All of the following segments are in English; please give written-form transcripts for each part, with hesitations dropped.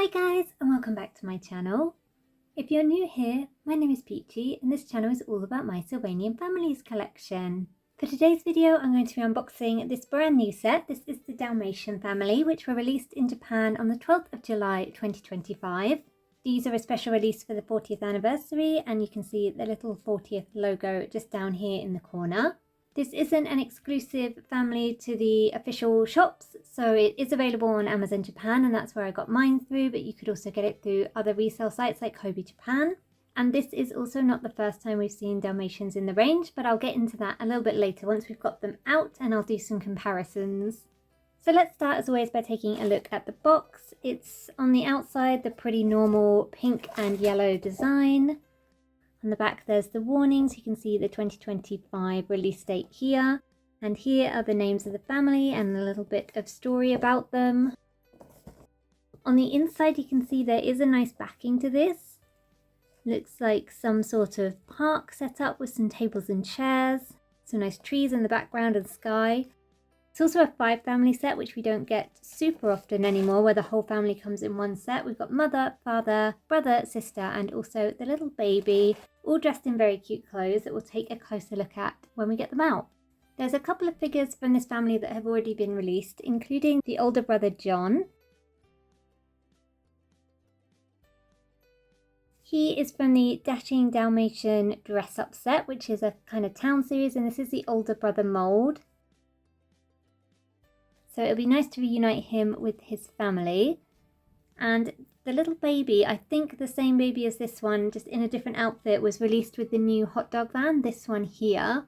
Hi guys, and welcome back to my channel. If you're new here, my name is Peachy and this channel is all about my Sylvanian Families collection. For today's video I'm going to be unboxing this brand new set. This is the Dalmatian family, which were released in Japan on the 12th of July 2025. These are a special release for the 40th anniversary, and you can see the little 40th logo just down here in the corner. This isn't an exclusive family to the official shops, so it is available on Amazon Japan, and that's where I got mine through, but you could also get it through other resale sites like Kobe Japan. And this is also not the first time we've seen Dalmatians in the range, but I'll get into that a little bit later once we've got them out, and I'll do some comparisons. So let's start as always by taking a look at the box. It's on the outside the pretty normal pink and yellow design. On the back there's the warnings. You can see the 2025 release date here, and here are the names of the family and a little bit of story about them. On the inside you can see there is a nice backing to this. Looks like some sort of park set up with some tables and chairs, some nice trees in the background and sky. It's also a 5 family set, which we don't get super often anymore, where the whole family comes in one set. We've got mother, father, brother, sister, and also the little baby, all dressed in very cute clothes that we'll take a closer look at when we get them out. There's a couple of figures from this family that have already been released, including the older brother John. He is from the Dashing Dalmatian Dress Up set, which is a kind of town series, and this is the older brother mould. So it'll be nice to reunite him with his family. And the little baby, I think the same baby as this one, just in a different outfit, was released with the new hot dog van, this one here.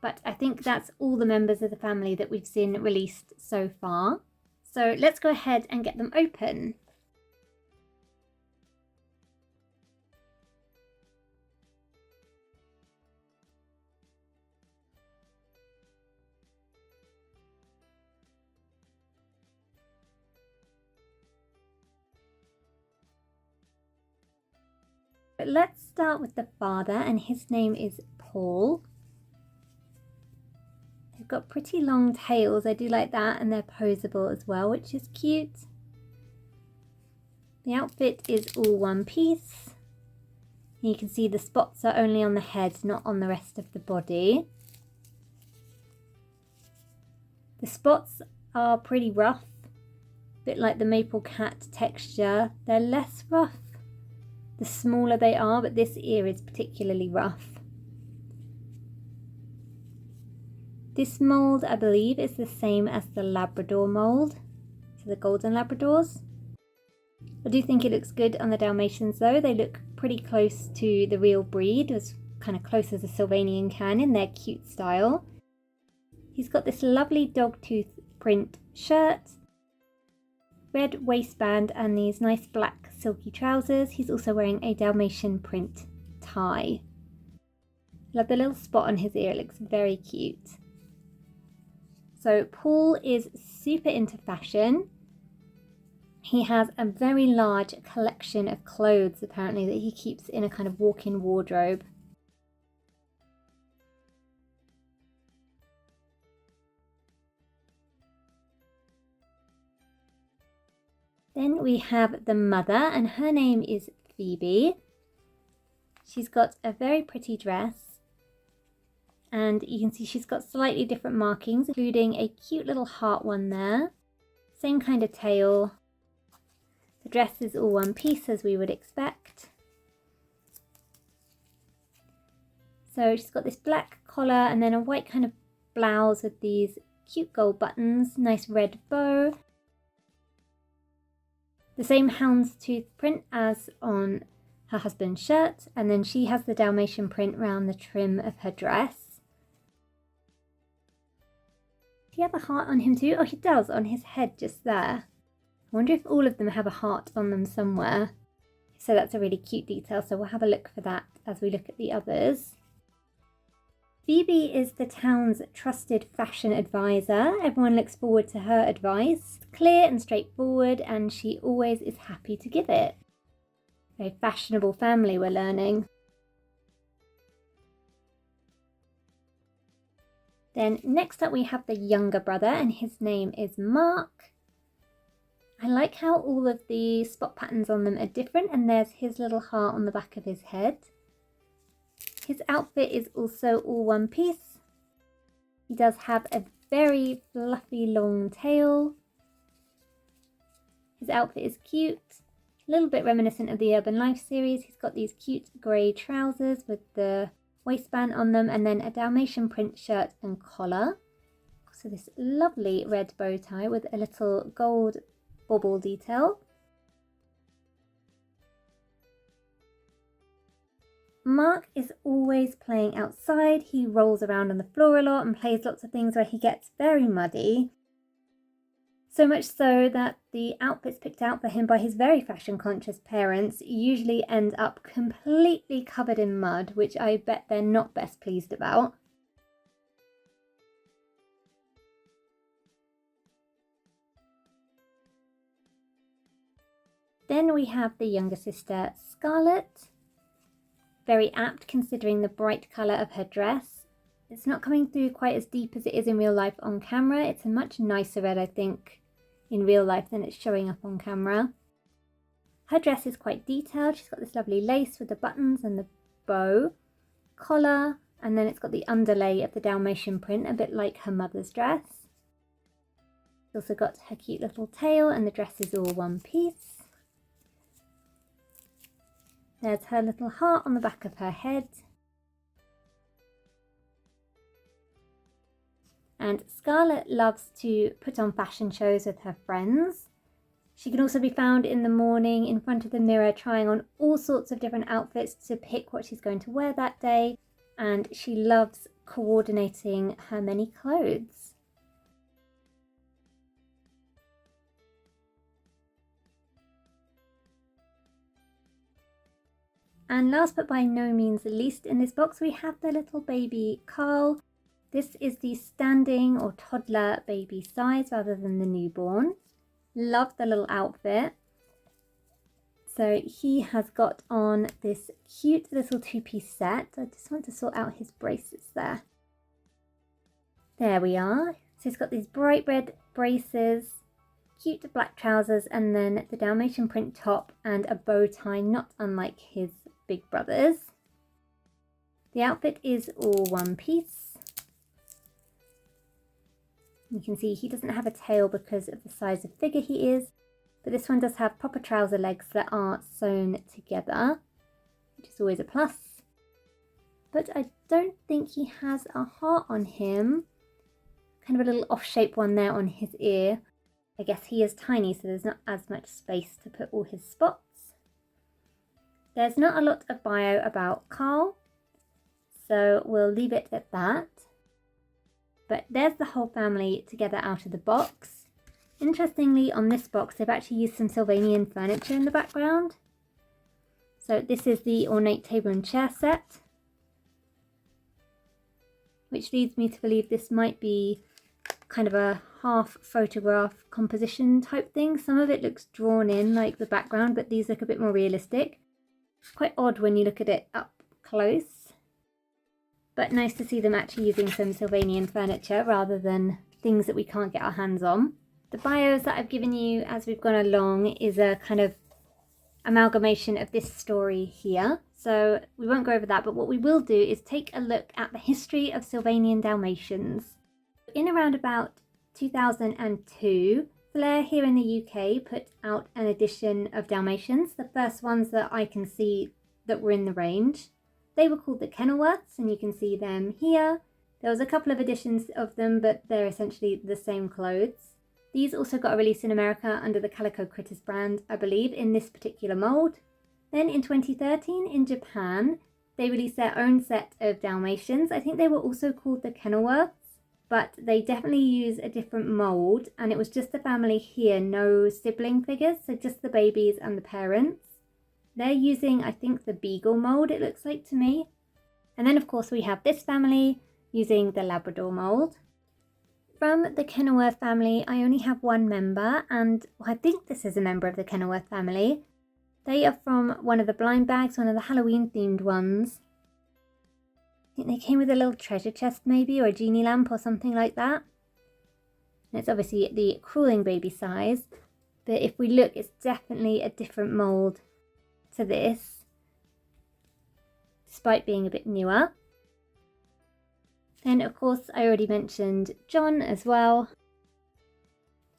But I think that's all the members of the family that we've seen released so far. So let's go ahead and get them open. But let's start with the father, and his name is Paul. They've got pretty long tails, I do like that, and they're posable as well, which is cute. The outfit is all one piece. You can see the spots are only on the head, not on the rest of the body. The spots are pretty rough, a bit like the maple cat texture. They're less rough the smaller they are, but this ear is particularly rough. This mould, I believe, is the same as the Labrador mould, so the golden Labradors. I do think it looks good on the Dalmatians though. They look pretty close to the real breed, as kind of close as a Sylvanian can in their cute style. He's got this lovely dogtooth print shirt, red waistband, and these nice black silky trousers. He's also wearing a Dalmatian print tie. Love the little spot on his ear, it looks very cute. So Paul is super into fashion. He has a very large collection of clothes apparently that he keeps in a kind of walk-in wardrobe. Then we have the mother, and her name is Phoebe. She's got a very pretty dress, and you can see she's got slightly different markings, including a cute little heart one there. Same kind of tail. The dress is all one piece as we would expect. So she's got this black collar and then a white kind of blouse with these cute gold buttons, nice red bow. The same houndstooth print as on her husband's shirt, and then she has the Dalmatian print around the trim of her dress. Do you have a heart on him too? Oh, he does, on his head just there. I wonder if all of them have a heart on them somewhere. So that's a really cute detail, so we'll have a look for that as we look at the others. Phoebe is the town's trusted fashion advisor. Everyone looks forward to her advice. It's clear and straightforward, and she always is happy to give it. Very fashionable family, we're learning. Then next up we have the younger brother, and his name is Mark. like how all of the spot patterns on them are different, and there's his little heart on the back of his head. His outfit is also all one piece. He does have a very fluffy long tail. His outfit is cute, a little bit reminiscent of the Urban Life series. He's got these cute grey trousers with the waistband on them, and then a Dalmatian print shirt and collar. So this lovely red bow tie with a little gold bauble detail. Mark is always playing outside. He rolls around on the floor a lot and plays lots of things where he gets very muddy. So much so that the outfits picked out for him by his very fashion conscious parents usually end up completely covered in mud, which I bet they're not best pleased about. Then we have the younger sister, Scarlett. Very apt considering the bright colour of her dress. It's not coming through quite as deep as it is in real life on camera. It's a much nicer red, I think, in real life than it's showing up on camera. Her dress is quite detailed. She's got this lovely lace with the buttons and the bow, collar, and then it's got the underlay of the Dalmatian print, a bit like her mother's dress. She's also got her cute little tail, and the dress is all one piece. There's her little heart on the back of her head. And Scarlett loves to put on fashion shows with her friends. She can also be found in the morning in front of the mirror trying on all sorts of different outfits to pick what she's going to wear that day. And she loves coordinating her many clothes. And last but by no means least in this box, we have the little baby Carl. This is the standing or toddler baby size rather than the newborn. Love the little outfit. So he has got on this cute little two-piece set. I just want to sort out his braces there. There we are. So he's got these bright red braces, cute black trousers, and then the Dalmatian print top and a bow tie, not unlike his big brothers. The outfit is all one piece. You can see he doesn't have a tail because of the size of figure he is, but this one does have proper trouser legs that are sewn together, which is always a plus. But I don't think he has a heart on him. Kind of a little off-shaped one there on his ear. I guess he is tiny, so there's not as much space to put all his spots. There's not a lot of bio about Carl, so we'll leave it at that. But there's the whole family together out of the box. Interestingly, on this box, they've actually used some Sylvanian furniture in the background. So this is the ornate table and chair set, which leads me to believe this might be kind of a half photograph composition type thing. Some of it looks drawn in like the background, but these look a bit more realistic. Quite odd when you look at it up close, but nice to see them actually using some Sylvanian furniture rather than things that we can't get our hands on. The bios that I've given you as we've gone along is a kind of amalgamation of this story here, so we won't go over that, but what we will do is take a look at the history of Sylvanian Dalmatians. In around about 2002, Flair here in the UK put out an edition of Dalmatians, the first ones that I can see that were in the range. They were called the Kennaworths, and you can see them here. There was a couple of editions of them, but they're essentially the same clothes. These also got a release in America under the Calico Critters brand, I believe, in this particular mould. Then in 2013 in Japan, they released their own set of Dalmatians. I think they were also called the Kennaworths, but they definitely use a different mould, and it was just the family here, no sibling figures, so just the babies and the parents. They're using, I think, the Beagle mould, it looks like to me. And then of course we have this family using the Labrador mould. From the Kennaworth family, I only have one member, and I think this is a member of the Kennaworth family. They are from one of the blind bags, one of the Halloween themed ones. I think they came with a little treasure chest maybe, or a genie lamp or something like that. And it's obviously the crawling baby size. But if we look, it's definitely a different mould to this, despite being a bit newer. Then, of course, I already mentioned John as well.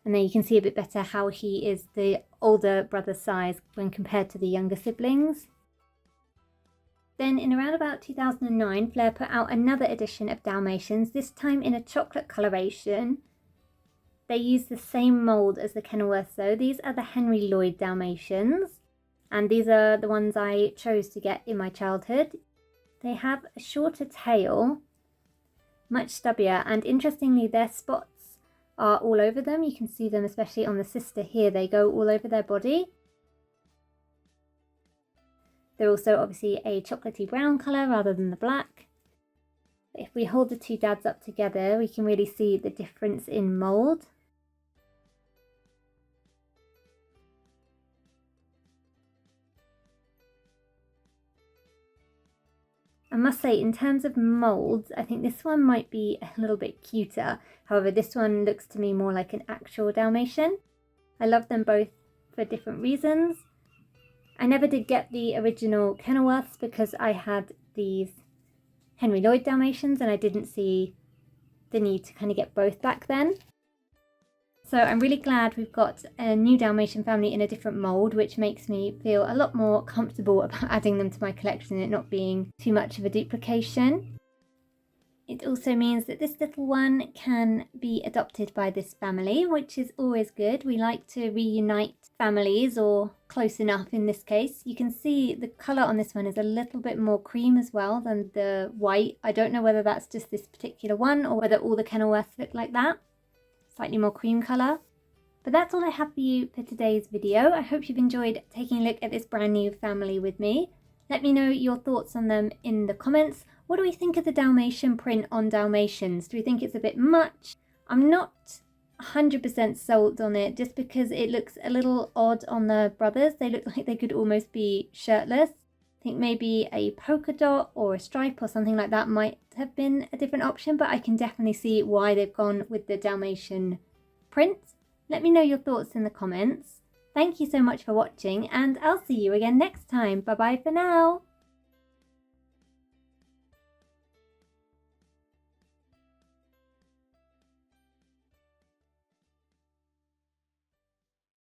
And there you can see a bit better how he is the older brother size when compared to the younger siblings. Then in around about 2009, Flair put out another edition of Dalmatians, this time in a chocolate coloration. They use the same mould as the Kennaworth though. These are the Henry Lloyd Dalmatians, and these are the ones I chose to get in my childhood. They have a shorter tail, much stubbier, and interestingly their spots are all over them. You can see them especially on the sister here, they go all over their body. They're also obviously a chocolatey brown colour rather than the black. If we hold the two dads up together, we can really see the difference in mould. I must say, in terms of moulds, I think this one might be a little bit cuter. However, this one looks to me more like an actual Dalmatian. I love them both for different reasons. I never did get the original Kennaworths because I had these Henry Lloyd Dalmatians and I didn't see the need to kind of get both back then. So I'm really glad we've got a new Dalmatian family in a different mould, which makes me feel a lot more comfortable about adding them to my collection and it not being too much of a duplication. It also means that this little one can be adopted by this family, which is always good. We like to reunite families, or close enough in this case. You can see the colour on this one is a little bit more cream as well than the white. I don't know whether that's just this particular one or whether all the Kennaworths look like that. Slightly more cream colour. But that's all I have for you for today's video. I hope you've enjoyed taking a look at this brand new family with me. Let me know your thoughts on them in the comments. What do we think of the Dalmatian print on Dalmatians? Do we think it's a bit much? I'm not 100% sold on it just because it looks a little odd on the brothers. They look like they could almost be shirtless. I think maybe a polka dot or a stripe or something like that might have been a different option, but I can definitely see why they've gone with the Dalmatian print. Let me know your thoughts in the comments. Thank you so much for watching, and I'll see you again next time. Bye bye for now.